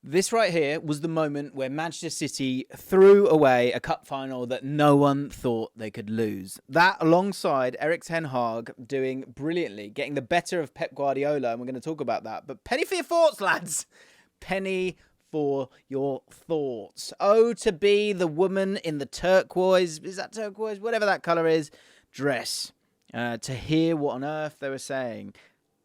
This right here was the moment where Manchester City threw away a cup final that no one thought they could lose. That alongside Erik Ten Hag doing brilliantly, getting the better of Pep Guardiola, and we're going to talk about that. But penny for your thoughts, lads. Penny for your thoughts. Oh, to be the woman in the turquoise, is that turquoise? Whatever that colour is, dress. To hear what on earth they were saying.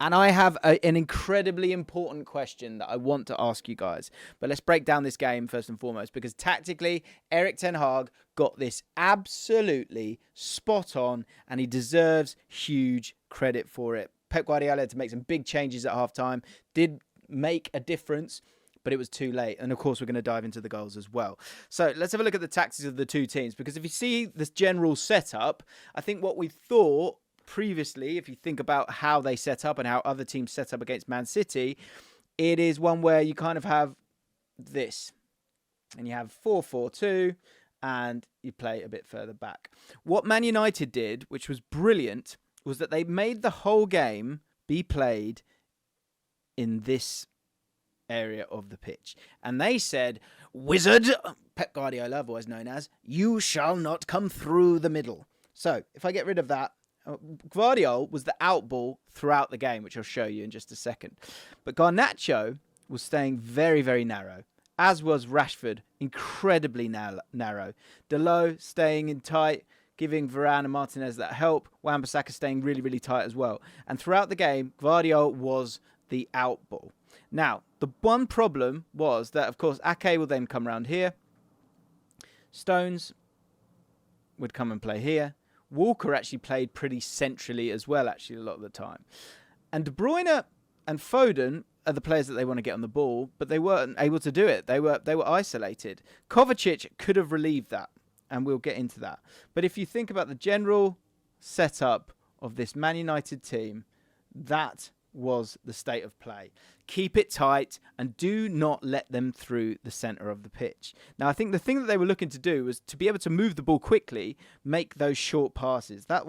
And I have an incredibly important question that I want to ask you guys. But let's break down this game first and foremost, because tactically, Erik Ten Hag got this absolutely spot on, and he deserves huge credit for it. Pep Guardiola had to make some big changes at halftime, did make a difference, but it was too late. And of course, we're going to dive into the goals as well. So let's have a look at the tactics of the two teams, because if you see this general setup, I think what we thought previously, if you think about how they set up and how other teams set up against Man City, it is one where you kind of have this, and you have 4-4-2, and you play a bit further back. What Man United did, which was brilliant, was that they made the whole game be played in this area of the pitch. And they said, "Wizard," Pep Guardiola, otherwise known as, "you shall not come through the middle." So if I get rid of that, Guardiola was the outball throughout the game, which I'll show you in just a second. But Garnacho was staying very, very narrow, as was Rashford, incredibly narrow. Dalot staying in tight, giving Varane and Martinez that help. Wan-Bissaka staying really, really tight as well. And throughout the game, Guardiola was the outball. Now, the one problem was that, of course, Ake will then come around here. Stones would come and play here. Walker actually played pretty centrally as well, actually, a lot of the time. And De Bruyne and Foden are the players that they want to get on the ball, but they weren't able to do it. They were isolated. Kovacic could have relieved that, and we'll get into that. But if you think about the general setup of this Man United team, that was the state of play. Keep it tight and do not let them through the centre of the pitch. Now, I think the thing that they were looking to do was to be able to move the ball quickly, make those short passes. That's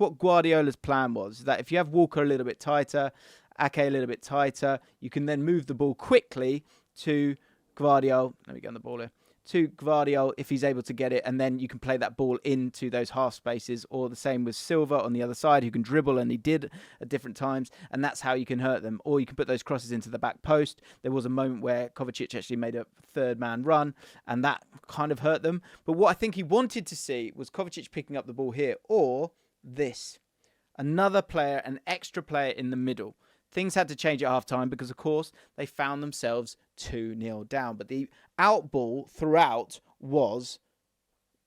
what Guardiola's plan was, that if you have Walker a little bit tighter, Ake a little bit tighter, you can then move the ball quickly to Guardiola. Let me get on the ball here. To Guardiola if he's able to get it, and then you can play that ball into those half spaces, or the same with Silva on the other side, who can dribble, and he did at different times, and that's how you can hurt them. Or you can put those crosses into the back post. There was a moment where Kovacic actually made a third man run, and that kind of hurt them. But what I think he wanted to see was Kovacic picking up the ball here, or this. Another player, an extra player in the middle. Things had to change at halftime because, of course, they found themselves 2-0 down. But the outball throughout was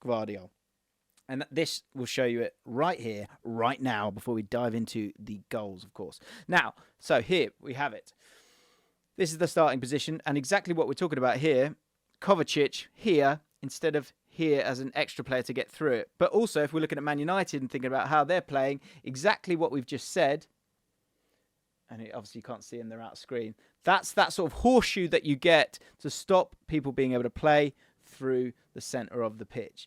Guardiola. And this will show you it right here, right now, before we dive into the goals, of course. Now, so here we have it. This is the starting position, and exactly what we're talking about here. Kovacic here instead of here as an extra player to get through it. But also, if we're looking at Man United and thinking about how they're playing, exactly what we've just said, and obviously you can't see them, they're out of screen. That's that sort of horseshoe that you get to stop people being able to play through the centre of the pitch.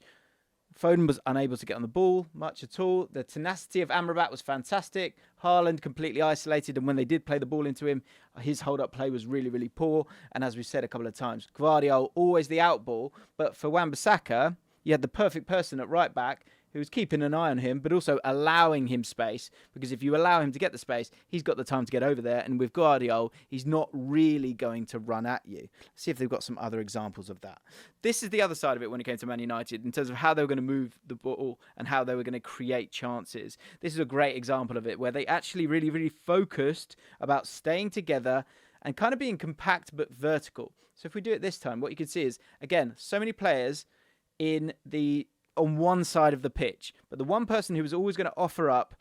Foden was unable to get on the ball much at all. The tenacity of Amrabat was fantastic. Haaland completely isolated, and when they did play the ball into him, his hold-up play was really, really poor. And as we said a couple of times, Guardiola always the outball, but for Wan-Bissaka, you had the perfect person at right back who was keeping an eye on him, but also allowing him space, because if you allow him to get the space, he's got the time to get over there, and with Guardiola, he's not really going to run at you. Let's see if they've got some other examples of that. This is the other side of it when it came to Man United, in terms of how they were going to move the ball and how they were going to create chances. This is a great example of it, where they actually really, really focused about staying together and kind of being compact but vertical. So if we do it this time, what you can see is, again, so many players on one side of the pitch. But the one person who was always going to offer up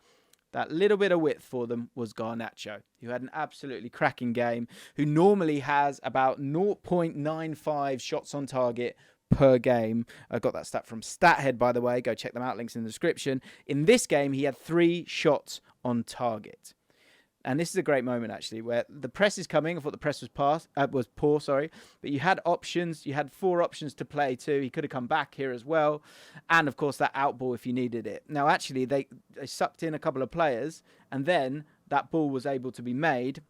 that little bit of width for them was Garnacho, who had an absolutely cracking game, who normally has about 0.95 shots on target per game. I got that stat from StatHead, by the way. Go check them out. Links in the description. In this game, he had 3 shots on target. And this is a great moment, actually, where the press is coming. I thought the press was poor, but you had options. You had 4 options to play too. He could have come back here as well. And, of course, that outball if you needed it. Now, actually, they sucked in a couple of players, and then that ball was able to be made.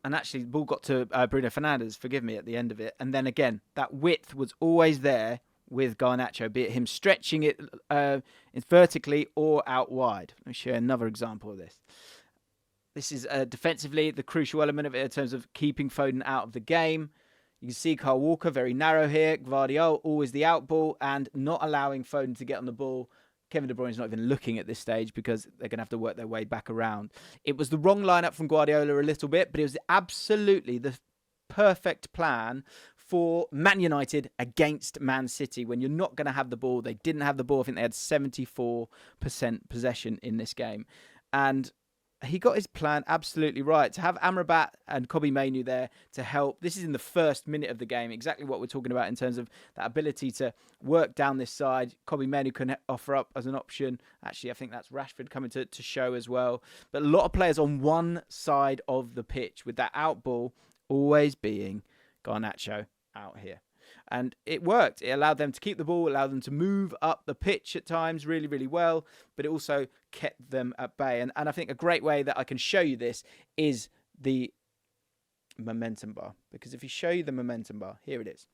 And actually, the ball got to Bruno Fernandes, forgive me, at the end of it. And then again, that width was always there with Garnacho, be it him stretching it vertically or out wide. Let me show you another example of this. This is defensively the crucial element of it in terms of keeping Foden out of the game. You can see Kyle Walker very narrow here. Gvardiol always the out ball and not allowing Foden to get on the ball. Kevin De Bruyne's not even looking at this stage because they're going to have to work their way back around. It was the wrong lineup from Guardiola a little bit, but it was absolutely the perfect plan for Man United against Man City when you're not going to have the ball. They didn't have the ball. I think they had 74% possession in this game. And he got his plan absolutely right. To have Amrabat and Kobbie Mainoo there to help. This is in the first minute of the game. Exactly what we're talking about in terms of that ability to work down this side. Kobbie Mainoo can offer up as an option. Actually, I think that's Rashford coming to show as well. But a lot of players on one side of the pitch with that out ball always being Garnacho out here. And it worked. It allowed them to keep the ball, allowed them to move up the pitch at times really, really well, but it also kept them at bay. And I think a great way that I can show you this is the momentum bar. Because if you show you the momentum bar, here it is.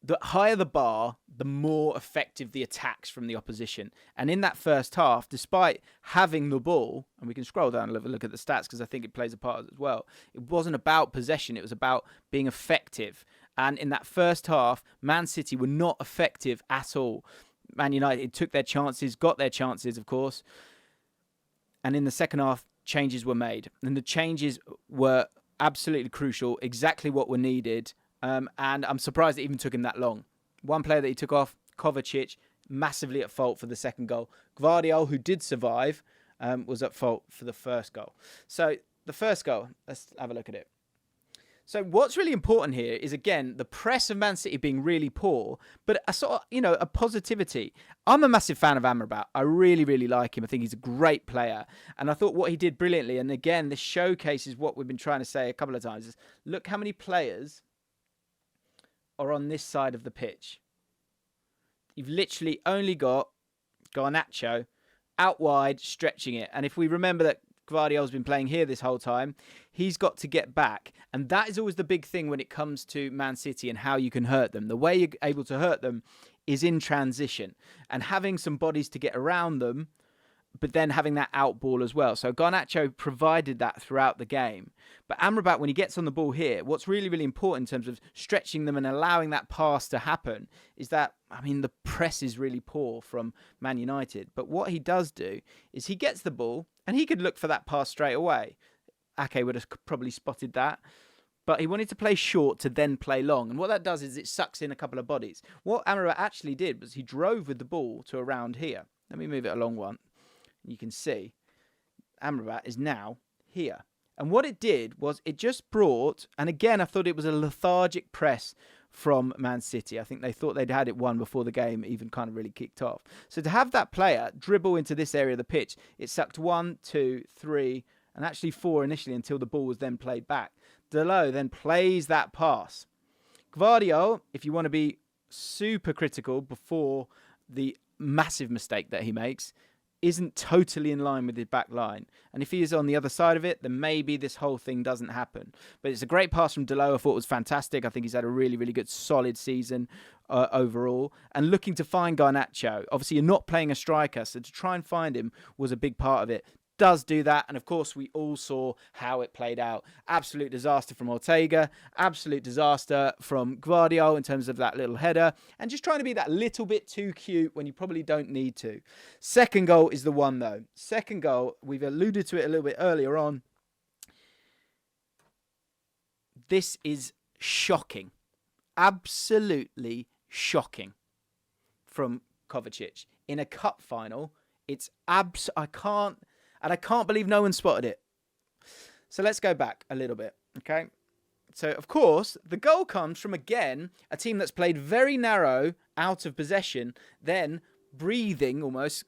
The higher the bar, the more effective the attacks from the opposition. And in that first half, despite having the ball, and we can scroll down and have a look at the stats because I think it plays a part as well, it wasn't about possession, it was about being effective. And in that first half, Man City were not effective at all. Man United took their chances, got their chances, of course. And in the second half, changes were made. And the changes were absolutely crucial, exactly what were needed. And I'm surprised it even took him that long. One player that he took off, Kovacic, massively at fault for the second goal. Gvardiol, who did survive, was at fault for the first goal. So the first goal, let's have a look at it. So what's really important here is, again, the press of Man City being really poor, but a sort of, a positivity. I'm a massive fan of Amrabat. I really, really like him. I think he's a great player. And I thought what he did brilliantly, and again, this showcases what we've been trying to say a couple of times, is look how many players are on this side of the pitch. You've literally only got Garnacho out wide, stretching it. And if we remember that Gvardiol's been playing here this whole time, he's got to get back. And that is always the big thing when it comes to Man City and how you can hurt them. The way you're able to hurt them is in transition and having some bodies to get around them, but then having that out ball as well. So Garnacho provided that throughout the game. But Amrabat, when he gets on the ball here, what's really, really important in terms of stretching them and allowing that pass to happen is that, the press is really poor from Man United. But what he does do is he gets the ball and he could look for that pass straight away. Ake would have probably spotted that. But he wanted to play short to then play long. And what that does is it sucks in a couple of bodies. What Amrabat actually did was he drove with the ball to around here. Let me move it along one. You can see Amrabat is now here. And what it did was it just brought, and again, I thought it was a lethargic press from Man City. I think they thought they'd had it won before the game even kind of really kicked off. So to have that player dribble into this area of the pitch, it sucked 1, 2, 3, and actually 4 initially until the ball was then played back. Dalot then plays that pass. Gvardiol, if you want to be super critical before the massive mistake that he makes, isn't totally in line with his back line. And if he is on the other side of it, then maybe this whole thing doesn't happen. But it's a great pass from Dalot. I thought it was fantastic. I think he's had a really, really good, solid season overall. And looking to find Garnacho. Obviously, you're not playing a striker, so to try and find him was a big part of it. Does do that, and of course we all saw how it played out. Absolute disaster from Ortega, absolute disaster from Gvardiol in terms of that little header, and just trying to be that little bit too cute when you probably don't need to. Second goal is the one though. Second goal, we've alluded to it a little bit earlier on. This is shocking, absolutely shocking from Kovacic in a cup final. It's I can't believe no one spotted it. So let's go back a little bit, okay? So, of course, the goal comes from, again, a team that's played very narrow, out of possession, then breathing almost,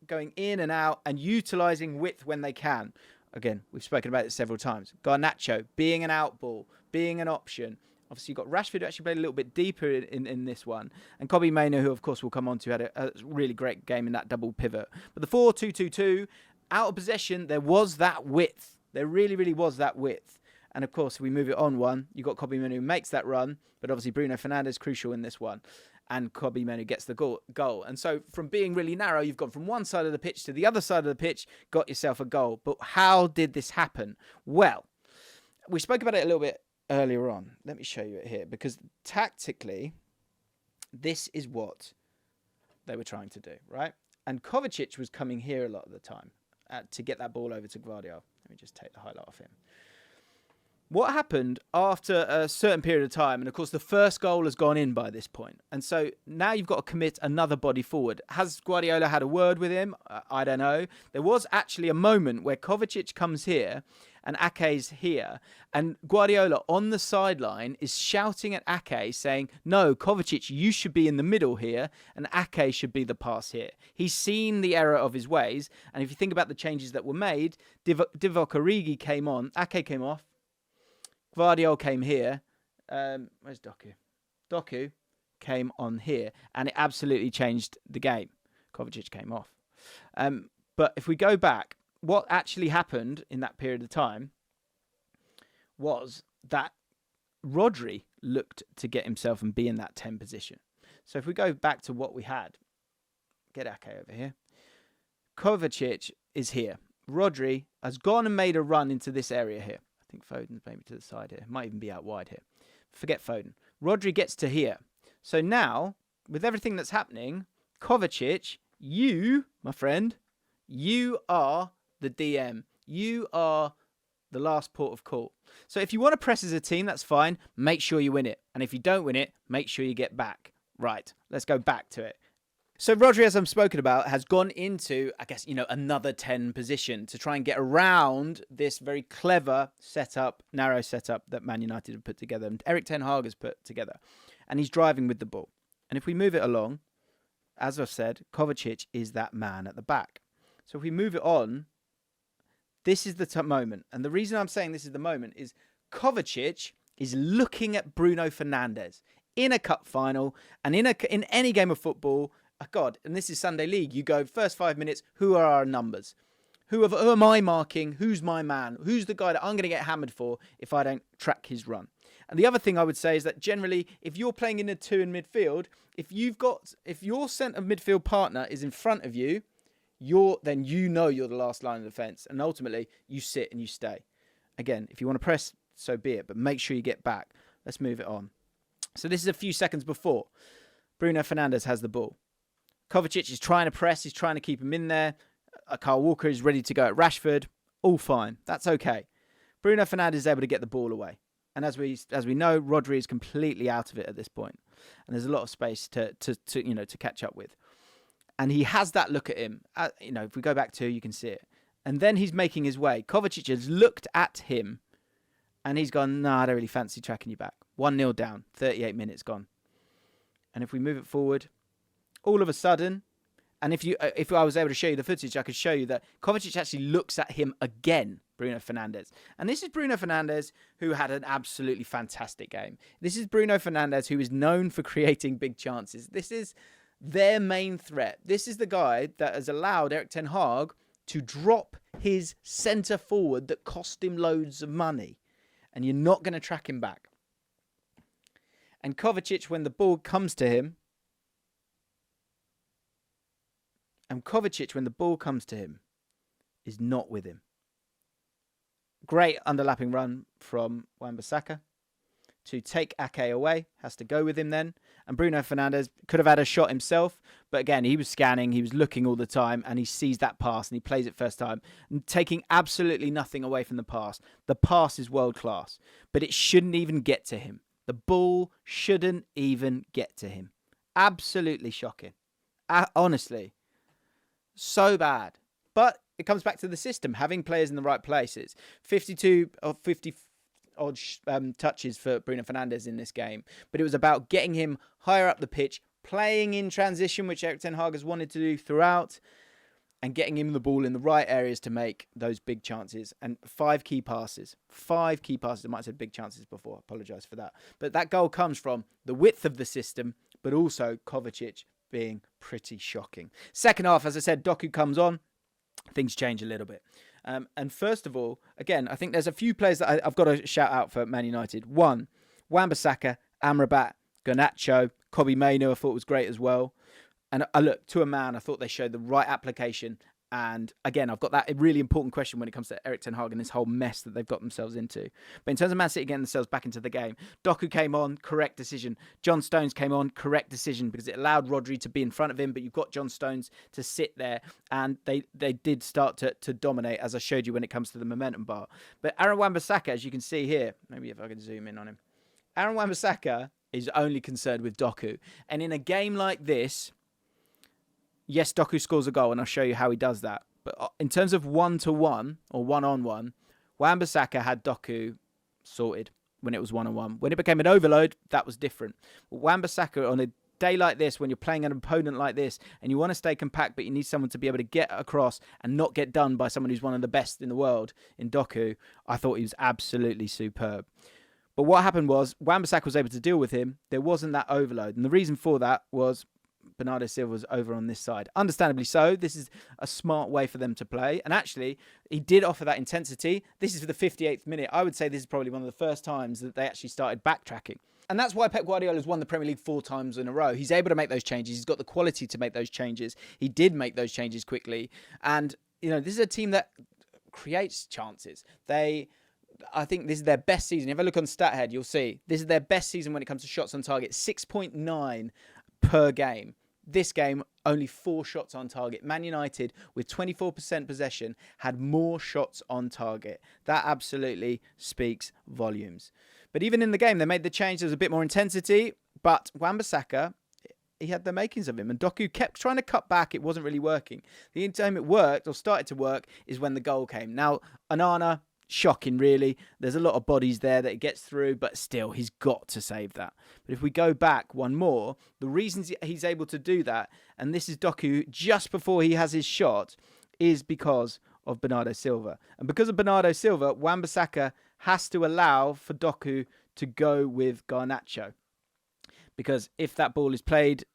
going in and out and utilising width when they can. Again, we've spoken about it several times. Garnacho being an out ball, being an option. Obviously, you've got Rashford who actually played a little bit deeper in this one. And Kobbie Mainoo, who, of course, we'll come on to, had a really great game in that double pivot. But the 4-2-2-2... out of possession, there was that width. There really, really was that width. And of course, if we move it on one, you've got Kobbie Mainoo who makes that run, but obviously Bruno Fernandes crucial in this one. And Kobbie Mainoo gets the goal. And so from being really narrow, you've gone from one side of the pitch to the other side of the pitch, got yourself a goal. But how did this happen? Well, we spoke about it a little bit earlier on. Let me show you it here, because tactically, this is what they were trying to do, right? And Kovacic was coming here a lot of the time to get that ball over to Guardiola. Let me just take the highlight off him. What happened after a certain period of time, and of course the first goal has gone in by this point, and so now you've got to commit another body forward. Has Guardiola had a word with him? I don't know. There was actually a moment where Kovacic comes here and Ake's here, and Guardiola on the sideline is shouting at Ake saying, no, Kovacic, you should be in the middle here, and Ake should be the pass here. He's seen the error of his ways, and if you think about the changes that were made, Divock Origi came on, Ake came off, Gvardiol came here. Where's Doku? Doku came on here, and it absolutely changed the game. Kovacic came off. But if we go back, what actually happened in that period of time was that Rodri looked to get himself and be in that 10 position. So if we go back to what we had, get Ake over here. Kovacic is here. Rodri has gone and made a run into this area here. I think Foden's maybe to the side here. Might even be out wide here. Forget Foden. Rodri gets to here. So now, with everything that's happening, Kovacic, you, my friend, you are the DM. You are the last port of call. So if you want to press as a team, that's fine. Make sure you win it. And if you don't win it, make sure you get back. Right, let's go back to it. So Rodri, as I've spoken about, has gone into, I guess, another 10 position to try and get around this very clever setup, narrow setup that Man United have put together and Erik Ten Hag has put together. And he's driving with the ball. And if we move it along, as I've said, Kovacic is that man at the back. So if we move it on, this is the moment. And the reason I'm saying this is the moment is Kovacic is looking at Bruno Fernandes in a cup final and in any game of football. God, and this is Sunday League. You go first 5 minutes. Who are our numbers? Who am I marking? Who's my man? Who's the guy that I'm going to get hammered for if I don't track his run? And the other thing I would say is that generally, if you're playing in a 2 in midfield, if your centre midfield partner is in front of you, then you're the last line of defence, and ultimately you sit and you stay. Again, if you want to press, so be it, but make sure you get back. Let's move it on. So this is a few seconds before Bruno Fernandes has the ball. Kovacic is trying to press. He's trying to keep him in there. Kyle Walker is ready to go at Rashford. All fine. That's okay. Bruno Fernandes is able to get the ball away. And as we know, Rodri is completely out of it at this point. And there's a lot of space to catch up with. And he has that look at him. If we go back to, you can see it. And then he's making his way. Kovacic has looked at him and he's gone, I don't really fancy tracking you back. 1-0 down. 38 minutes gone. And if we move it forward, all of a sudden, and if I was able to show you the footage, I could show you that Kovacic actually looks at him again, Bruno Fernandes. And this is Bruno Fernandes, who had an absolutely fantastic game. This is Bruno Fernandes, who is known for creating big chances. This is their main threat. This is the guy that has allowed Erik Ten Hag to drop his centre forward that cost him loads of money. And you're not going to track him back. And Kovacic, when the ball comes to him, is not with him. Great underlapping run from Wan-Bissaka to take Ake away. Has to go with him then. And Bruno Fernandes could have had a shot himself. But again, he was scanning. He was looking all the time. And he sees that pass and he plays it first time. And taking absolutely nothing away from the pass. The pass is world class. But it shouldn't even get to him. The ball shouldn't even get to him. Absolutely shocking. Honestly. So bad. But it comes back to the system, having players in the right places. 52 or 50 odd touches for Bruno Fernandes in this game. But it was about getting him higher up the pitch, playing in transition, which Erik Ten Hag has wanted to do throughout, and getting him the ball in the right areas to make those big chances. And 5 key passes. 5 key passes. I might have said big chances before. I apologise for that. But that goal comes from the width of the system, but also Kovacic being pretty shocking. Second half, as I said, Doku comes on. Things change a little bit. And first of all, again, I think there's a few players that I've got to shout out for Man United. One, Wan-Bissaka, Amrabat, Garnacho, Kobbie Mainoo I thought was great as well. And look, to a man, I thought they showed the right application. And again, I've got that really important question when it comes to Erik Ten Hag and this whole mess that they've got themselves into. But in terms of Man City getting themselves back into the game, Doku came on, correct decision. John Stones came on, correct decision, because it allowed Rodri to be in front of him, but you've got John Stones to sit there. And they did start to dominate, as I showed you when it comes to the momentum bar. But Aaron Wan-Bissaka, as you can see here, maybe if I can zoom in on him. Aaron Wan-Bissaka is only concerned with Doku. And in a game like this, yes, Doku scores a goal, and I'll show you how he does that. But in terms of one-to-one or one-on-one, Wan-Bissaka had Doku sorted when it was one-on-one. When it became an overload, that was different. But Wan-Bissaka, on a day like this, when you're playing an opponent like this, and you want to stay compact, but you need someone to be able to get across and not get done by someone who's one of the best in the world in Doku, I thought he was absolutely superb. But what happened was, Wan-Bissaka was able to deal with him. There wasn't that overload. And the reason for that was Bernardo Silva's over on this side. Understandably so. This is a smart way for them to play. And actually, he did offer that intensity. This is for the 58th minute. I would say this is probably one of the first times that they actually started backtracking. And that's why Pep Guardiola has won the Premier League 4 times in a row. He's able to make those changes. He's got the quality to make those changes. He did make those changes quickly. And, this is a team that creates chances. I think this is their best season. If I look on StatHead, you'll see this is their best season when it comes to shots on target. 6.9 per game. This game, only 4 shots on target. Man United, with 24% possession, had more shots on target. That absolutely speaks volumes. But even in the game, they made the change. There was a bit more intensity. But Wan-Bissaka, he had the makings of him. And Doku kept trying to cut back. It wasn't really working. The only time it worked, or started to work, is when the goal came. Now, Onana, shocking, really. There's a lot of bodies there that it gets through, but still, he's got to save that. But if we go back one more, the reasons he's able to do that, and this is Doku just before he has his shot, is because of Bernardo Silva. And because of Bernardo Silva, Wan-Bissaka has to allow for Doku to go with Garnacho. Because if that ball is played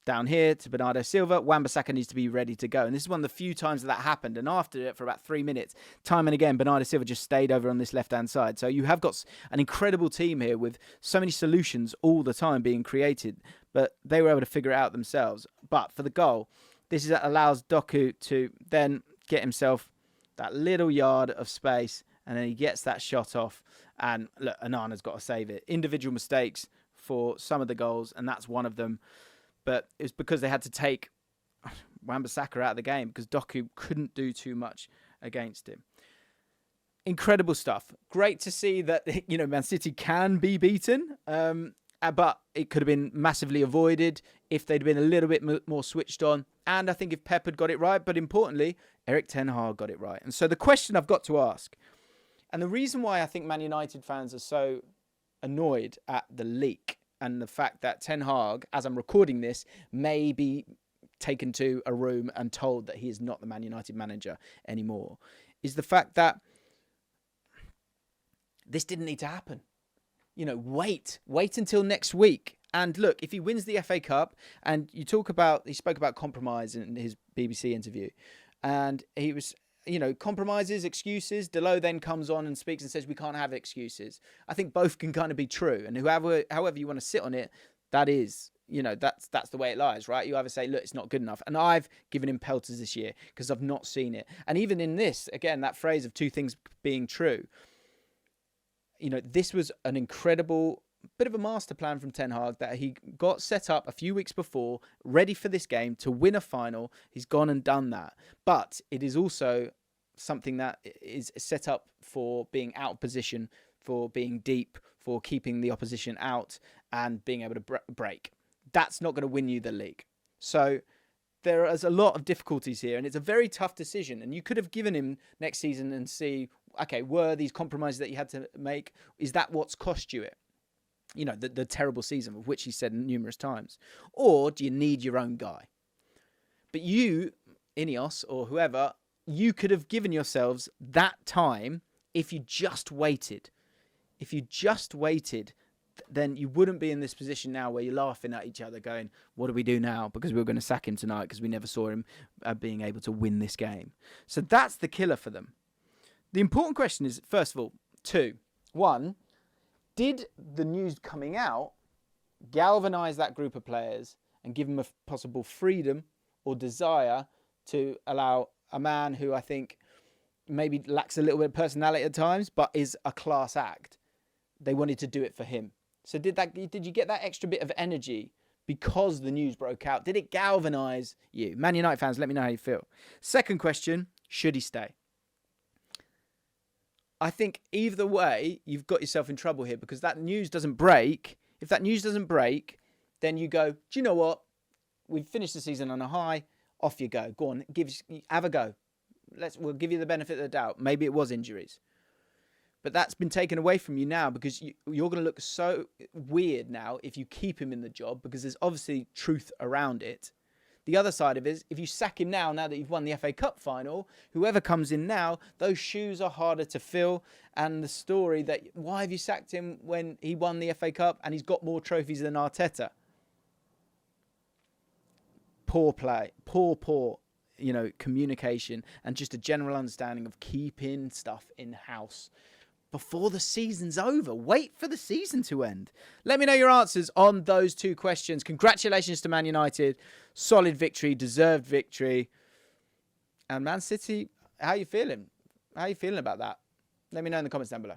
down here to Bernardo Silva, Wan-Bissaka needs to be ready to go. And this is one of the few times that happened. And after it, for about 3 minutes, time and again, Bernardo Silva just stayed over on this left-hand side. So you have got an incredible team here with so many solutions all the time being created. But they were able to figure it out themselves. But for the goal, this allows Doku to then get himself that little yard of space. And then he gets that shot off. And look, Onana's got to save it. Individual mistakes for some of the goals, and that's one of them. But it was because they had to take Wan-Bissaka out of the game because Doku couldn't do too much against him. Incredible stuff. Great to see that, Man City can be beaten, but it could have been massively avoided if they'd been a little bit more switched on. And I think if Pep had got it right, but importantly, Erik Ten Hag got it right. And so the question I've got to ask, and the reason why I think Man United fans are so annoyed at the leak and the fact that Ten Hag, as I'm recording this, may be taken to a room and told that he is not the Man United manager anymore, is the fact that this didn't need to happen. Wait until next week. And look, if he wins the FA Cup, and he spoke about compromise in his BBC interview, and he was, compromises, excuses. Delo then comes on and speaks and says we can't have excuses. I think both can kind of be true. And however you want to sit on it, that is, that's the way it lies, right? You either say, look, it's not good enough. And I've given him pelters this year because I've not seen it. And even in this, again, that phrase of two things being true, this was an incredible bit of a master plan from Ten Hag that he got set up a few weeks before, ready for this game to win a final. He's gone and done that. But it is also something that is set up for being out of position, for being deep, for keeping the opposition out and being able to break. That's not going to win you the league. So there is a lot of difficulties here, and it's a very tough decision. And you could have given him next season and see, okay, were these compromises that you had to make, is that what's cost you it? The terrible season, of which he said numerous times. Or do you need your own guy? But you, Ineos or whoever, you could have given yourselves that time if you just waited. If you just waited then you wouldn't be in this position now where you're laughing at each other going, what do we do now? Because we were going to sack him tonight because we never saw him being able to win this game. So that's the killer for them. The important question is, first of all, two. One, did the news coming out galvanise that group of players and give them a possible freedom or desire to allow a man who I think maybe lacks a little bit of personality at times, but is a class act? They wanted to do it for him. So did you get that extra bit of energy because the news broke out? Did it galvanise you? Man United fans, let me know how you feel. Second question, should he stay? I think either way, you've got yourself in trouble here because that news doesn't break. If that news doesn't break, then you go, do you know what? We've finished the season on a high. Off you go. Go on, have a go. We'll give you the benefit of the doubt. Maybe it was injuries. But that's been taken away from you now because you're going to look so weird now if you keep him in the job because there's obviously truth around it. The other side of it is if you sack him now that you've won the FA Cup final, whoever comes in now, those shoes are harder to fill. And the story that why have you sacked him when he won the FA Cup and he's got more trophies than Arteta? Poor play, poor, communication and just a general understanding of keeping stuff in-house before the season's over. Wait for the season to end. Let me know your answers on those two questions. Congratulations to Man United. Solid victory, deserved victory. And Man City, how are you feeling? How are you feeling about that? Let me know in the comments down below.